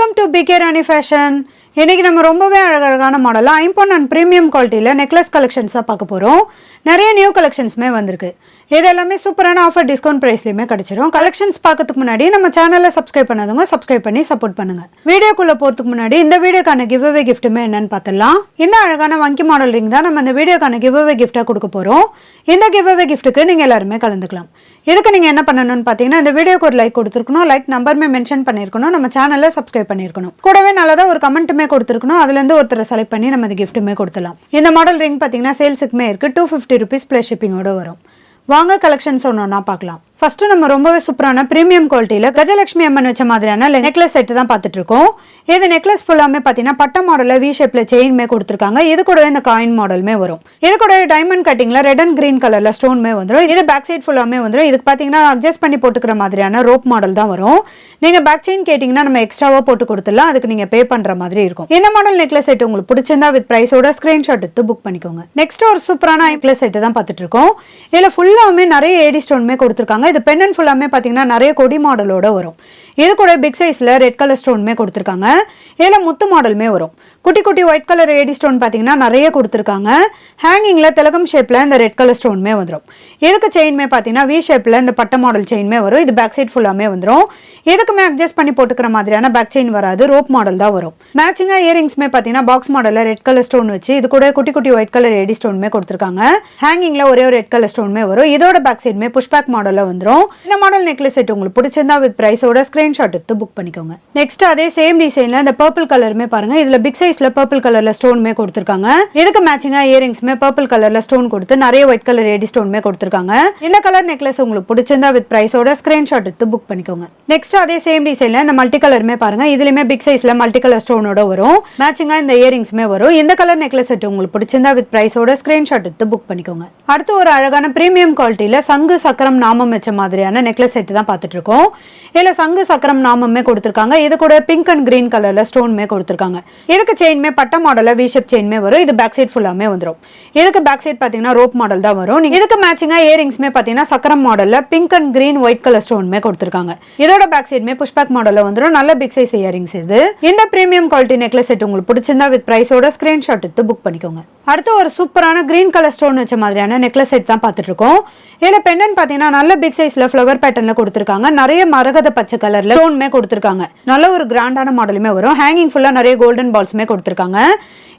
Welcome to P K Rani fashion. இன்னைக்கு நம்ம ரொம்பவே அழகான மாடலாக ஐம்பொன் அண்ட் ப்ரீமியம் குவாலிட்டியில் நெக்லஸ் கலெக்ஷன்ஸாக பார்க்க போகிறோம். நிறைய நியூ கலெக்ஷன்ஸுமே வந்திருக்கு. இது எல்லாமே சூப்பரான ஆஃபர் டிஸ்கவுண்ட் ப்ரைஸ்லையுமே கிடச்சிரும். கலெக்ஷன்ஸ் பார்க்கறதுக்கு முன்னாடி நம்ம சேனலில் சப்ஸ்கிரைப் பண்ணாதவங்க சப்ஸ்கிரைப் பண்ணி சப்போர்ட் பண்ணுங்கள். வீடியோக்குள்ளே போகிறதுக்கு முன்னாடி இந்த வீடியோக்கான கிவ் அவே கிஃப்ட்டுமே என்னன்னு பார்த்துடலாம். இந்த அழகான வங்கி மாடல் ரிங் தான் நம்ம இந்த வீடியோக்கான கிவ் அவே கிஃப்ட்டாக கொடுக்க போகிறோம். இந்த கிவ் அவே கிஃப்ட்டுக்கு நீங்கள் எல்லாருமே கலந்துக்கலாம். இதுக்கு நீங்கள் என்ன பண்ணணும்னு பார்த்தீங்கன்னா, இந்த வீடியோக்கு ஒரு லைக் கொடுத்துருக்கணும், லைக் நம்பருமே மென்ஷன் பண்ணியிருக்கணும், நம்ம சேனலில் சப்ஸ்கிரைப் பண்ணியிருக்கணும், கூடவே நல்லதாக ஒரு கமெண்ட்டுமே கொடுத்துருக்கணும். அதுலேருந்து ஒருத்தரை செலக்ட் பண்ணி நம்ம இந்த கிஃப்ட்டுமே கொடுத்துலாம். இந்த மாடல் ரிங் பார்த்தீங்கன்னா சேல்ஸுக்குமே இருக்குது. 250 rupees ப்ளஸ் ஷிப்பிங்கோடு வரும். வாங்க கலெக்ஷன்ஸ் ஒன்றா பார்க்கலாம். ஃபர்ஸ்ட் நம்ம ரொம்பவே சூப்பரான பிரீமியம் குவாலிட்டியில் கஜலட்சுமி அம்மன் வச்ச மாதிரியான நெக்லஸ் செட்டு தான் பார்த்துட்டு இருக்கோம். இது நெக்லஸ் ஃபுல்லாமே பார்த்தீங்கன்னா பட்ட மாடலில் வி ஷேப்ல செயின்மே கொடுத்துருக்காங்க. இது கூடவே இந்த காயின் மாடலுமே வரும். இது கூட டைமண்ட் கட்டிங்ல ரெட் அண்ட் கிரீன் கலர்ல ஸ்டோன்மே வந்துடும். இது பேக் சைட் ஃபுல்லாமே வந்துடும். இதுக்கு பார்த்தீங்கன்னா அட்ஜஸ்ட் பண்ணி போட்டுக்கிற மாதிரியான ரோப் மாடல் தான் வரும். நீங்க பேக் செயின் கேட்டிங்கன்னா நம்ம எக்ஸ்ட்ராவா போட்டு கொடுத்துடலாம். அதுக்கு நீங்க பே பண்ற மாதிரி இருக்கும். இந்த மாடல் நெக்லஸ் செட் உங்களுக்கு பிடிச்சிருந்தா வித் பிரைஸோட ஸ்கிரீன்ஷாட் எடுத்து புக் பண்ணிக்கோங்க. நெக்ஸ்ட் ஒரு சூப்பரான நெக்லஸ் செட் தான் பார்த்துட்டு இருக்கோம். இதுல ஃபுல்லாமே நிறைய ஏடி ஸ்டோன்மே கொடுத்துருக்காங்க. இது பெண்ணன் ஃபுல்லாமே பார்த்தீங்கன்னா நிறைய கொடி மாடலோட வரும். இது கூட பிக் சைஸ்ல ரெட் கலர் ஸ்டோன்மே கொடுத்துருக்காங்க. இதுல முத்து மாடலுமே வரும். குட்டி குட்டி ஒயிட் கலர் ஏடி ஸ்டோன் பார்த்தீங்கன்னா நிறைய கொடுத்துருக்காங்க. ஹேங்கிங்ல திலகம் ஷேப்ல இந்த ரெட் கலர் ஸ்டோன்மே வந்துடும். இதுக்கு செயின்மே பார்த்தீங்கன்னா வி ஷேப்ல இந்த பட்ட மாடல் செயின்மே வரும். இது பேக் சைட் ஃபுல்லாமே வந்துடும். இதுக்குமே அட்ஜஸ்ட் பண்ணி போட்டுக்கிற மாதிரியான பேக் செயின் வராது, ரோப் மாடல் தான் வரும். மேட்சிங்கா இயரிங்ஸ்மே பார்த்தீங்கன்னா பாக்ஸ் மாடல்ல ரெட் கலர் ஸ்டோன் வச்சு இது கூட குட்டி குட்டி ஒயிட் கலர் ஏடி ஸ்டோன்மே கொடுத்துருக்காங்க. ஹேங்கிங்ல ஒரே ஒரு ரெட் கலர் ஸ்டோன்மே வரும். இதோட பேக் சைடுமே புஷ்பேக் மாடல்ல வந்துடும். இந்த மாடல் நெக்லஸ் செட் உங்களுக்கு பிடிச்சிருந்தா வித் பிரைஸோட ஸ்கிரீன்ஷாட் எடுத்து புக் பண்ணிக்கோங்க. நெக்ஸ்ட் அதே சேம் டிசைன்ல இந்த பர்பிள் கலருமே பாருங்க. இதுல பிக் சைஸ்ல பர்பிள் கலர்ல ஸ்டோன்மே கொடுத்துருக்காங்க. இதுக்கு மேட்சிங்கா இயரிங்ஸ்மே பர்பிள் கலர்ல ஸ்டோன் கொடுத்து நிறைய ஒயிட் கலர் ஏடி ஸ்டோன்மே கொடுத்துருக்காங்க. இந்த கலர் நெக்லஸ் உங்களுக்கு பிடிச்சிருந்தா வித் பிரைஸோட ஸ்கிரீன்ஷாட் எடுத்து புக் பண்ணிக்கோங்க. நெக்ஸ்ட் அதே சேம் டிசைன்ல இந்த மல்டி கலருமே பாருங்க. இதுலயுமே பிக் சைஸ்ல மல்டி கலர் ஸ்டோனோட வரும். மேட்சிங்கா இந்த இயரிங்ஸ்மே வரும். இந்த கலர் நெக்லஸ் செட் உங்களுக்கு பிடிச்சிருந்தா வித் பிரைஸோட ஸ்கிரீன்ஷாட் எடுத்து புக் பண்ணிக்கோங்க. அடுத்து ஒரு அழகான பிரீமியம் குவாலிட்டியில சங்கு சக்கரம் நாமம் வச்ச மாதிரியான நெக்லஸ் செட் தான் பார்த்துட்டு இருக்கோம். இதுல சங்கு சக்கரம் நாமமே கொடுத்துருக்காங்க. இது கூட பிங்க் அண்ட் கிரீன் கலர்ல ஸ்டோன்மே கொடுத்துருக்காங்க. இதுக்கு செயின்மே பட்ட மாடல்ல வி ஷேப் செயின்மே வரும். இது பேக் சைட் ஃபுல்லாமே வந்துடும். இதுக்கு பேக் சைட் பாத்தீங்கன்னா ரோப் மாடல் தான் வரும். இதுக்கு மேட்சிங்கா இயரிங்ஸ்மே பாத்தீங்கன்னா சக்கரம் மாடல்ல pink and green white colour ஸ்டோன்மே கொடுத்துருக்காங்க. இதோட பேக் சைடுமே புஷ்பேக் மாடல்ல வந்துடும். நல்ல பிக் சைஸ் இயரிங்ஸ் இது. இந்த பிரீமியம் குவாலிட்டி நெக்லஸ் செட் உங்களுக்கு பிடிச்சிருந்தா வித் பிரைஸோட ஸ்கிரீன்ஷாட் எடுத்து புக் பண்ணிக்கோங்க. அடுத்து ஒரு சூப்பரான கிரீன் கலர் ஸ்டோன் வச்ச மாதிரியான நெக்லஸ் செட் தான் பார்த்துட்டு இருக்கோம். இதுல பெண்டன் பாத்தீங்கன்னா நல்ல பிக் சைஸ்ல ஃப்ளவர் பேட்டர்ன்ல கொடுத்துருக்காங்க. நிறைய மரகத பச்சை கலர்ல ஸ்டோன்மே கொடுத்துருக்காங்க. நல்ல ஒரு கிராண்டான மாடலுமே வரும். ஹேங்கிங் ஃபுல்லா நிறைய கோல்டன் பால்ஸ்மே கொடுத்துருக்காங்க.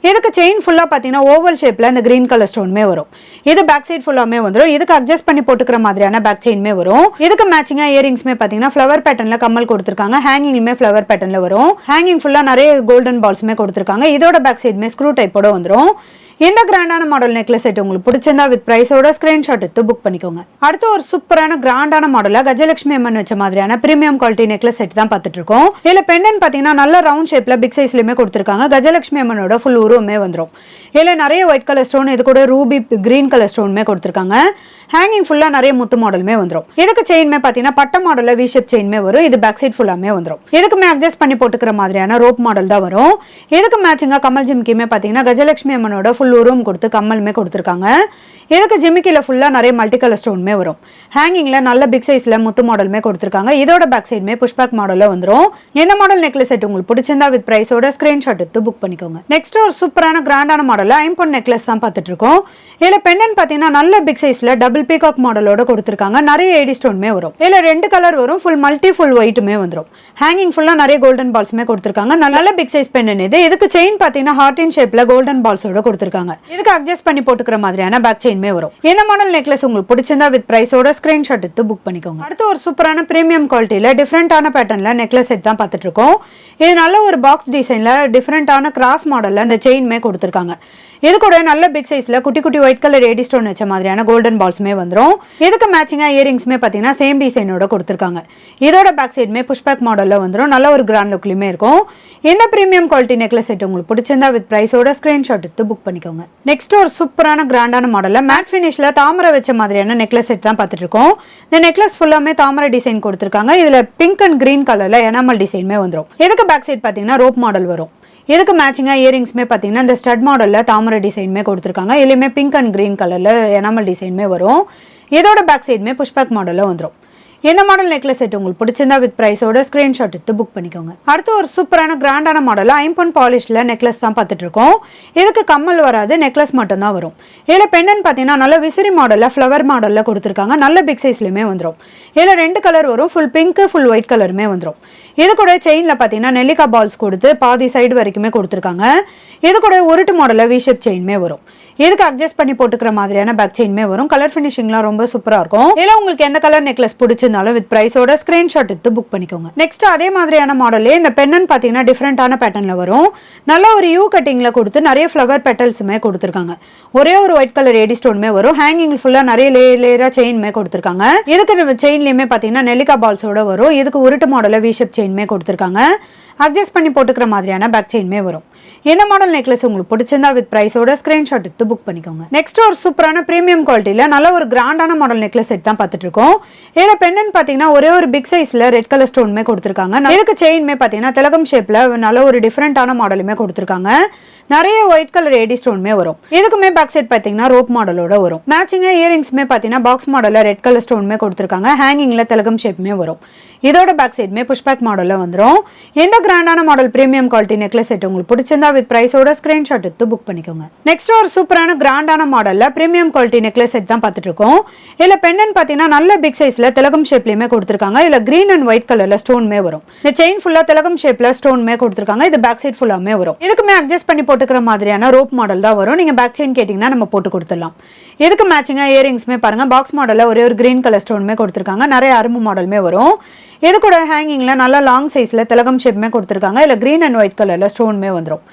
இதுக்கு செயின் ஃபுல்லா பாத்தீங்கன்னா ஓவல் ஷேப்ல இந்த கிரீன் கலர் ஸ்டோன்மே வரும். இது பேக் சைட் ஃபுல்லாமே வந்துடும். இதுக்கு அட்ஜஸ்ட் பண்ணி போட்டுக்கிற மாதிரியான பேக் செயின்மே வரும். இதுக்கு மேட்சிங்கா இயரிங்ஸ்மே பாத்தீங்கன்னா ஃப்ளவர் பேட்டர்ன்ல கம்மல் கொடுத்துருக்காங்க. ஹேங்கிங்மே ஃப்ளவர் பேட்டர்ன்ல வரும். ஹேங்கிங் ஃபுல்லா நிறைய கோல்டன் பால்ஸ்மே கொடுத்துருக்காங்க. இதோட பேக் சைடுமே ஸ்க்ரூ டைப்போட வந்துடும். இந்த கிராண்டான மாடல் நெக்லஸ் செட் உங்களுக்கு பிடிச்சிருந்தா வித் பிரைஸோட ஸ்கிரீன்ஷாட் எடுத்து புக் பண்ணிக்கோங்க. அடுத்து ஒரு சூப்பரான கிராண்டான மாடலா கஜலட்சுமி அம்மன் வச்ச மாதிரியான பிரீமியம் குவாலிட்டி நெக்லஸ் செட் தான் பார்த்துட்டு இருக்கோம். இதுல பெண்டன் பாத்தீங்கன்னா நல்ல ரவுண்ட் ஷேப்ல பிக் சைஸ்லயுமே கொடுத்துருக்காங்க. கஜலட்சுமி அம்மனோட ஃபுல் உருவமே வந்துடும். இதுல நிறைய ஒயிட் கலர் ஸ்டோன், இது கூட ரூபி கிரீன் கலர் ஸ்டோன்மே கொடுத்துருக்காங்க. ஹேங்கிங் ஃபுல்லா நிறைய முத்து மாடலுமே வந்துடும். இதுக்கு செயின்மே பாத்தீங்கன்னா பட்ட மாடல்ல வி ஷேப் செயின்மே வரும். இது பேக் சைட் ஃபுல்லாமே வந்துடும். இதுக்குமே அட்ஜஸ்ட் பண்ணி போட்டுக்கிற மாதிரியான ரோப் மாடல் தான் வரும். இதுக்கு மேட்சிங்கா கமல் ஜிமிக்கியுமே பாத்தீங்கன்னா கஜலட்சுமி அம்மனோட ஃபுல் உருவம் கொடுத்து கம்மலுமே கொடுத்துருக்காங்க. இதுக்கு ஜிமிக்கில ஃபுல்லா நிறைய மல்டி கலர் ஸ்டோன்மே வரும். ஹேங்கிங்ல நல்ல பிக் சைஸ்ல முத்து மாடலுமே கொடுத்துருக்காங்க. இதோட பேக் சைடுமே புஷ்பேக் மாடல்ல வந்துடும். இந்த மாடல் நெக்லஸ் செட் உங்களுக்கு பிடிச்சிருந்தா வித் பிரைஸோட ஸ்கிரீன்ஷாட் எடுத்து புக் பண்ணிக்கோங்க. நெக்ஸ்ட் ஒரு சூப்பரான கிராண்டான மாடல்ல ஐம்பொன் நெக்லஸ் தான் பார்த்துட்டு இருக்கோம். இதுல பெண்டன் பாத்தீங்கன்னா நல்ல பிக் சைஸ்ல டபுள் பீகாக் மாடலோட கொடுத்துருக்காங்க. நிறைய ஏடி ஸ்டோன்மே வரும். இதுல 2 கலர் வரும். ஃபுல் மல்டி ஃபுல் ஒயிட்டுமே வந்துடும். ஹேங்கிங் ஃபுல்லா நிறைய கோல்டன் பால்ஸ்மே கொடுத்துருக்காங்க. நல்ல பிக் சைஸ் பெண்டன் இது. இதுக்கு செயின் பாத்தீங்கன்னா ஹார்டின் ஷேப்ல கோல்டன் பால்ஸோட கொடுத்துருக்காங்க. இதுக்கு அட்ஜஸ்ட் பண்ணி போட்டுக்கிற மாதிரியான பேக் செயின்மே வரும். இந்த மாடல் நெக்லஸ் உங்களுக்கு பிடிச்சிருந்தா வித் பிரைஸோட ஸ்கிரீன்ஷாட் எடுத்து புக் பண்ணிக்கோங்க. அடுத்து ஒரு சூப்பரான பிரீமியம் குவாலிட்டியில டிஃபரெண்டான பேட்டர்ன்ல நெக்லஸ் செட் தான் பார்த்துட்டு இருக்கோம். இது நல்ல ஒரு பாக்ஸ் டிசைன்ல டிஃபரெண்டான கிராஸ் மாடல்ல இந்த செயின்மே கொடுத்துருக்காங்க. இது கூட நல்ல பிக் சைஸ்ல குட்டி குட்டி ஒயிட் கலர் ஏடி ஸ்டோன் வச்ச மாதிரியான கோல்டன் பால்ஸ்மே வந்துடும். இதுக்கு மேட்சிங்கா இயரிங்ஸ்மே பாத்தீங்கன்னா சேம் டிசைனோட கொடுத்துருக்காங்க. இதோட பேக் சைடுமே புஷ்பேக் மாடல்ல வந்துடும். நல்ல ஒரு கிராண்ட் லுக்லயுமே இருக்கும். இந்த பிரீமியம் குவாலிட்டி நெக்லஸ் செட் உங்களுக்கு பிடிச்சிருந்தா வித் பிரைஸோட ஸ்கிரீன்ஷாட் எடுத்து புக் பண்ணிக்கோங்க. நெக்ஸ்ட் ஒரு சூப்பரான கிராண்டான மாடல்ல மேட் ஃபினிஷ்ல தாமரை வச்ச மாதிரியான நெக்லஸ் செட் தான் பார்த்துட்டு இருக்கோம். இந்த நெக்லஸ் ஃபுல்லாமே தாமரை டிசைன் கொடுத்துருக்காங்க. இதுல பிங்க் அண்ட் கிரீன் கலர்ல எனாமல் டிசைன்மே வந்துடும். இதுக்கு பேக் சைட் பாத்தீங்கன்னா ரோப் மாடல் வரும். இதுக்கு மேட்சிங்கா இயரிங்ஸ்மே பாத்தீங்கன்னா இந்த ஸ்டட் மாடல்ல தாமரை டிசைன்மே கொடுத்துருக்காங்க. இதுலயுமே பிங்க் அண்ட் கிரீன் கலர்ல எனாமல் டிசைன்மே வரும். இதோட பேக் சைடுமே புஷ்பேக் மாடல்ல வந்துடும். இந்த மாடல் நெக்லஸ் செட் உங்களுக்கு பிடிச்சிருந்தா வித் பிரைஸோட ஸ்கிரீன்ஷாட் எடுத்து புக் பண்ணிக்கோங்க. அடுத்து ஒரு சூப்பரான கிராண்டான மாடல் ஐம்பொன் பாலிஷ்ல நெக்லஸ் தான் பார்த்துட்டு இருக்கோம். இதுக்கு கம்மல் வராது, நெக்லஸ் மட்டும் தான் வரும். இதில் பெண்டன் பார்த்தீங்கன்னா நல்ல விசிறி மாடலில் ஃப்ளவர் மாடலில் கொடுத்துருக்காங்க. நல்ல பிக் சைஸ்லையுமே வந்துடும். இதில் 2 கலர் வரும், ஃபுல் பிங்க் ஃபுல் ஒயிட் கலருமே வந்துடும். இது கூட செயினில் பார்த்தீங்கன்னா நெல்லிக்காய் பால்ஸ் கொடுத்து பாதி சைடு வரைக்குமே கொடுத்துருக்காங்க. இது கூட உருட்டு மாடலில் வி ஷேப் செயின்மே வரும். இதுக்கு அட்ஜஸ்ட் பண்ணி போட்டுக்கிற மாதிரியான பேக் செயின்மே வரும். கலர் ஃபினிஷிங்லாம் ரொம்ப சூப்பராக இருக்கும். இதில் உங்களுக்கு எந்த கலர் நெக்லஸ் பிடிச்சிருந்தாலும் வித் பிரைஸோட ஸ்கிரீன்ஷாட் எடுத்து புக் பண்ணிக்கோங்க. நெக்ஸ்ட் அதே மாதிரியான மாடலே இந்த பெண்ணன் பார்த்தீங்கன்னா டிஃப்ரெண்டான பேட்டர்னில் வரும். நல்ல ஒரு யூ கட்டிங்கில் கொடுத்து நிறைய ஃப்ளவர் பெட்டல்ஸுமே கொடுத்துருக்காங்க. ஒரே ஒரு ஒயிட் கலர் ஏடி ஸ்டோனுமே வரும். ஹேங்கிங் ஃபுல்லாக நிறைய லேயராக செயின்மே கொடுத்துருக்காங்க. இதுக்கு செயின்லேயுமே பார்த்தீங்கன்னா நெல்லிக்காய் பால்ஸோட வரும். இதுக்கு உருட்டு மாடலில் வி ஷேப் செயின்மே கொடுத்துருக்காங்க. அட்ஜஸ்ட் பண்ணி போட்டுக்கிற மாதிரியான பேக் செயின்மே வரும். இந்த மாடல் நெக்லஸ் உங்களுக்கு பிடிச்சிருந்தா வித் பிரைஸோட ஸ்கிரீன்ஷாட் எடுத்து புக் பண்ணிக்கோங்க. நெக்ஸ்ட் ஒரு சூப்பரான பிரீமியம் குவாலிட்டியில நல்ல ஒரு கிராண்டான மாடல் நெக்லஸ் செட் தான் பார்த்துட்டு இருக்கோம். இதில் பெண்டன் பார்த்தீங்கன்னா ஒரே ஒரு பிக் சைஸ்ல ரெட் கலர் ஸ்டோனுமே கொடுத்துருக்காங்க. இதுக்கு செயின்மே பார்த்தீங்கன்னா திலகம் ஷேப்ல நல்ல ஒரு டிஃப்ரெண்டான மாடலுமே கொடுத்துருக்காங்க. நிறைய ஒயிட் கலர் ஏடி ஸ்டோனுமே வரும். இதுக்குமே பேக் செட் பார்த்தீங்கன்னா ரோப் மாடலோட வரும். மேட்சிங்கா இயரிங்ஸ்மே பார்த்தீங்கன்னா பாக்ஸ் மாடலில் ரெட் கலர் ஸ்டோனுமே கொடுத்துருக்காங்க. ஹேங்கிங்ல திலகம் ஷேப்மே வரும். இதோட பேக் சைடுமே புஷ்பேக் மாடலில் வந்துடும். இந்த கிராண்டான model premium quality necklace set உங்களுக்கு பிடிச்சிருந்தா வித் பிரைஸோட ஸ்கிரீன்ஷாட் எடுத்து புக் பண்ணிக்கோங்க. நெக்ஸ்ட் ஒரு சூப்பரான கிராண்டான மாடல்ல பிரீமியம் குவாலிட்டி நெக்லஸ் செட் தான் பார்த்துட்டு இருக்கோம். இதில் பெண்ணன் பார்த்தீங்கன்னா நல்ல பிக் சைஸ்ல திலகம் ஷேப்லயுமே கொடுத்துருக்காங்க. இதில் கிரீன் அண்ட் ஒயிட் கலர்ல ஸ்டோன்மே வரும். இந்த செயின் ஃபுல்லா திலகம் ஷேப்ல ஸ்டோன்மே கொடுத்துருக்காங்க. இது பேக் சைட் ஃபுல்லாமே வரும். இதுக்குமே அட்ஜஸ்ட் பண்ணி போட்டுக்கிற மாதிரியான ரோப் மாடல் தான் வரும். நீங்க பேக் செயின் கேட்டீங்கன்னா நம்ம போட்டு கொடுத்துடலாம். இதுக்கு மேட்சிங்கா இயரிங்ஸ்மே பாருங்க பாக்ஸ் மாடல்ல ஒரே ஒரு கிரீன் கலர் ஸ்டோன்மே கொடுத்துருக்காங்க. நிறைய அரும்பு மாடலுமே வரும். இது கூட ஹேங்கிங்ல நல்லா லாங் சைஸ்ல திலகம் ஷேப்மே கொடுத்துருக்காங்க. இல்ல கிரீன் அண்ட் ஒயிட் கலர்ல ஸ்டோன்மே வந்துடும்.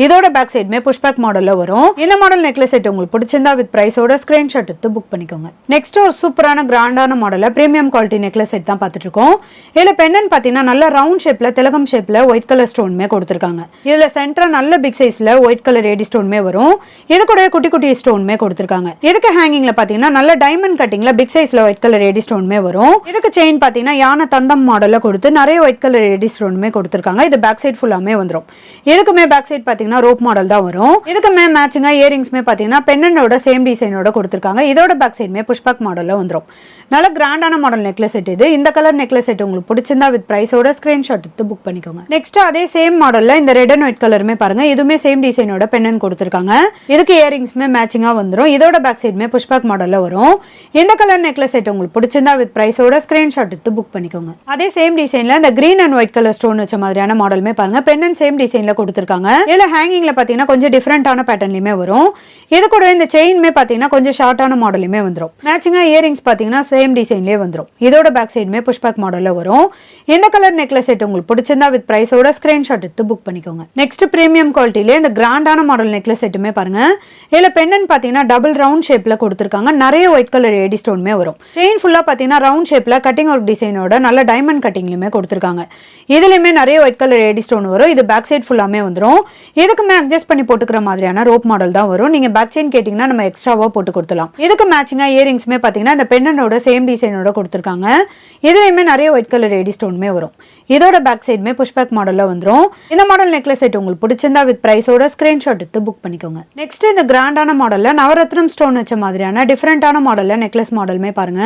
இதோட பேக் சைடுமே புஷ்பேக் மாடல்ல வரும். இந்த மாடல் நெக்லஸ் செட் உங்களுக்கு பிடிச்சிருந்தா வித் பிரைஸோட ஸ்கிரீன்ஷாட் எடுத்து புக் பண்ணிக்கோங்க. நெக்ஸ்ட் ஒரு சூப்பரான கிராண்டான மாடல்ல பிரீமியம் குவாலிட்டி நெக்லஸ் செட் தான் பார்த்துட்டு இருக்கோம். இதுல பெண்ணன் பார்த்தீங்கன்னா நல்ல ரவுண்ட் ஷேப்ல திலகம் ஷேப்ல ஒயிட் கலர் ஸ்டோன்மே கொடுத்துருக்காங்க. இதுல சென்டரா நல்ல பிக் சைஸ்ல ஒயிட் கலர் ஏடி ஸ்டோன்மே வரும். இது கூட குட்டி குட்டி ஸ்டோன்மே கொடுத்துருக்காங்க. இதுக்கு ஹேங்கிங்ல பாத்தீங்கன்னா நல்ல டைமண்ட் கட்டிங்ல பிக் சைஸ்ல ஒயிட் கலர் ஏடி ஸ்டோன்மே வரும். இதுக்கு செயின் பாத்தீங்கன்னா யானை தந்தம் மாடல்ல கொடுத்து நிறைய ஒயிட் கலர் ஏடி ஸ்டோன்மே கொடுத்துருக்காங்க. இது பேக் சைட் ஃபுல்லாமே வந்துடும். இதுக்குமே பேக் சைட் பாத்தீங்கன்னா ரோப் மாடல் தான் வரும். இதுக்குமே மேட்சிங்கா இயரிங்ஸ்மே பாத்தீங்கன்னா பெண்ணனோட சேம் டிசைனோட கொடுத்துருக்காங்க. இதோட பேக் சைடுமே புஷ்பேக் மாடல்ல வந்துடும். நல்ல கிராண்டான மாடல் நெக்லஸ் செட் இது. இந்த கலர் நெக்லஸ் செட் உங்களுக்கு பிடிச்சிருந்தா வித் பிரைஸோட ஸ்கிரீன்ஷாட் எடுத்து புக் பண்ணிக்கோங்க. நெக்ஸ்ட் அதே சேம் மாடல்ல இந்த ரெட் அண்ட் ஒயிட் கலருமே பாருங்க. இதுமே சேம் டிசைனோட பெண்ணன் கொடுத்துருக்காங்க. இதுக்கு இயரிங்ஸ்மே மேட்சிங்கா வந்துடும். இதோட பேக் சைடுமே புஷ்பேக் மாடல்ல வரும். இந்த கலர் நெக்லஸ் செட் உங்களுக்கு பிடிச்சிருந்தா வித் பிரைஸோட ஸ்கிரீன்ஷாட் எடுத்து புக் பண்ணிக்கோங்க. அதே சேம் டிசைன்ல இந்த green and white colour stone வச்ச மாதிரியான மாடலுமே பாருங்க. பெண்ணன் சேம் டிசைன்ல கொடுத்துருக்காங்க. இதுல ஹேங்கிங்ல பாத்தீங்கன்னா கொஞ்சம் டிஃப்ரெண்டான பேட்டர்ன்லயுமே வரும். இது கூட இந்த செயின்மே பாத்தீங்கன்னா கொஞ்சம் ஷார்ட்டான மாடலுமே வந்துடும். மேட்சிங்கா இயரிங்ஸ் பாத்தீங்கன்னா சேம் டிசைன்லயே வந்துடும். இதோட பேக் சைடுமே புஷ்பேக் மாடல்ல வரும். இந்த கலர் நெக்லஸ் செட் உங்களுக்கு பிடிச்சிருந்தா வித் பிரைஸோட ஸ்கிரீன்ஷாட் எடுத்து புக் பண்ணிக்கோங்க. நெக்ஸ்ட் பிரீமியம் குவாலிட்டில இந்த கிராண்டான மாடல் நெக்லஸ் செட்டுமே பாருங்க. இதுல பெண்ணன் பாத்தீங்கன்னா டபுள் ரவுண்ட் ஷேப்ல கொடுத்துருக்காங்க. நிறைய ஒயிட் கலர் ஏடி ஸ்டோன்மே வரும். செயின் ஃபுல்லா பாத்தீங்கன்னா ரவுண்ட் ஷேப்ல கட்டிங் ஒர்க் டிசைனோட நல்ல டைமண்ட் கட்டிங்லயுமே கொடுத்துருக்காங்க. இதுலயுமே நிறைய ஒயிட் கலர் ஏடி ஸ்டோன் வரும். இது பேக் சைட் ஃபுல்லாமே வந்துடும். இதுக்குமே அட்ஜஸ்ட் பண்ணி போட்டுக்கிற மாதிரியான ரோப் மாடல் தான் வரும். நீங்க பேக் செயின் கேட்டீங்கன்னா நம்ம எக்ஸ்ட்ராவா போட்டு கொடுத்துலாம். இதுக்கு மேட்சிங்கா இயரிங்ஸ்மே பாத்தீங்கன்னா இந்த பெண்ணனோட சேம் டிசைனோட கொடுத்துருக்காங்க. இதுலயுமே நிறைய ஒயிட் கலர் ஏடி ஸ்டோன்மே வரும். இதோட பேக் சைடுமே புஷ்பேக் மாடல்ல வந்துடும். இந்த மாடல் நெக்லஸ் செட் உங்களுக்கு பிடிச்சிருந்தா வித் பிரைஸோட ஸ்கிரீன்ஷாட் எடுத்து புக் பண்ணிக்கோங்க. நெக்ஸ்ட் இந்த கிராண்டான மாடல்ல நவரத்னம் ஸ்டோன் வச்ச மாதிரியான டிஃப்ரெண்டான மாடல்ல நெக்லஸ் மாடலுமே பாருங்க.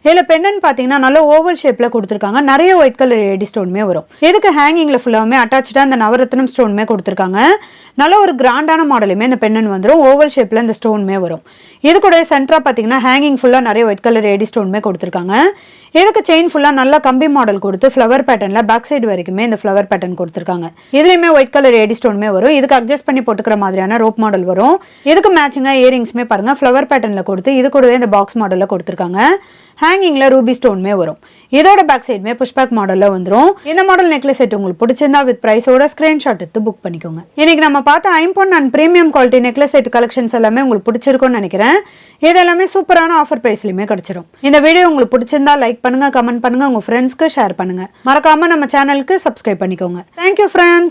இதுல பெண்ணன் பாத்தீங்கன்னா நல்ல ஓவல் ஷேப்ல கொடுத்துருக்காங்க. நிறைய ஒயிட் கலர் ஏடி ஸ்டோன்மே வரும். இதுக்கு ஹேங்கிங்ல ஃபுல்லாமே அட்டாச்சா இந்த நவரத்னம் ஸ்டோன்மே கொடுத்துருக்காங்க. நல்ல ஒரு கிராண்டான மாடலுமே இந்த பெண்ணன் வந்துடும். ஓவல் ஷேப்ல இந்த ஸ்டோன்மே வரும். இது கூட சென்டரா பாத்தீங்கன்னா ஹேங்கிங் ஃபுல்லா நிறைய ஒயிட் கலர் ஏடி ஸ்டோன்மே கொடுத்துருக்காங்க. இதுக்கு செயின் ஃபுல்லா நல்ல கம்பி மாடல் கொடுத்து ஃப்ளவர் பேட்டர்ன்ல பேக் சைடு வரைக்குமே இந்த ஃப்ளவர் பேட்டர்ன் கொடுத்துருக்காங்க. இதுலயுமே ஒயிட் கலர் ஏடி ஸ்டோன்மே வரும். இதுக்கு அட்ஜஸ்ட் பண்ணி போட்டுக்கிற மாதிரியான ரோப் மாடல் வரும். இதுக்கு மேட்சிங்கா இயரிங்ஸ்மே பாருங்க ஃப்ளவர் பேட்டர்ன்ல கொடுத்து இது கூடவே இந்த பாக்ஸ் மாடல்ல கொடுத்துருக்காங்க. ஹேங்கிங்ல ரூபி ஸ்டோன்மே வரும். இதோட பேக் சைடுமே புஷ்பேக் மாடல்ல வந்துடும். இந்த மாடல் நெக்லஸ் செட் உங்களுக்கு பிடிச்சிருந்தா வித் பிரைஸோட ஸ்கிரீன்ஷாட் எடுத்து புக் பண்ணிக்கோங்க. இன்னைக்கு நம்ம பார்த்த ஐம்பொன் and premium quality necklace set collections எல்லாமே உங்களுக்கு பிடிச்சிருக்கும்னு நினைக்கிறேன். இது எல்லாமே சூப்பரான ஆஃபர் பிரைஸ்லயுமே கிடைச்சிடும். இந்த வீடியோ உங்களுக்கு பிடிச்சிருந்தா லைக் பண்ணுங்க, கமெண்ட் பண்ணுங்க, உங்க ஃப்ரெண்ட்ஸ்க்கு ஷேர் பண்ணுங்க. மறக்காம நம்ம சேனலுக்கு சப்ஸ்கிரைப் பண்ணிக்கோங்க. Thank you friends.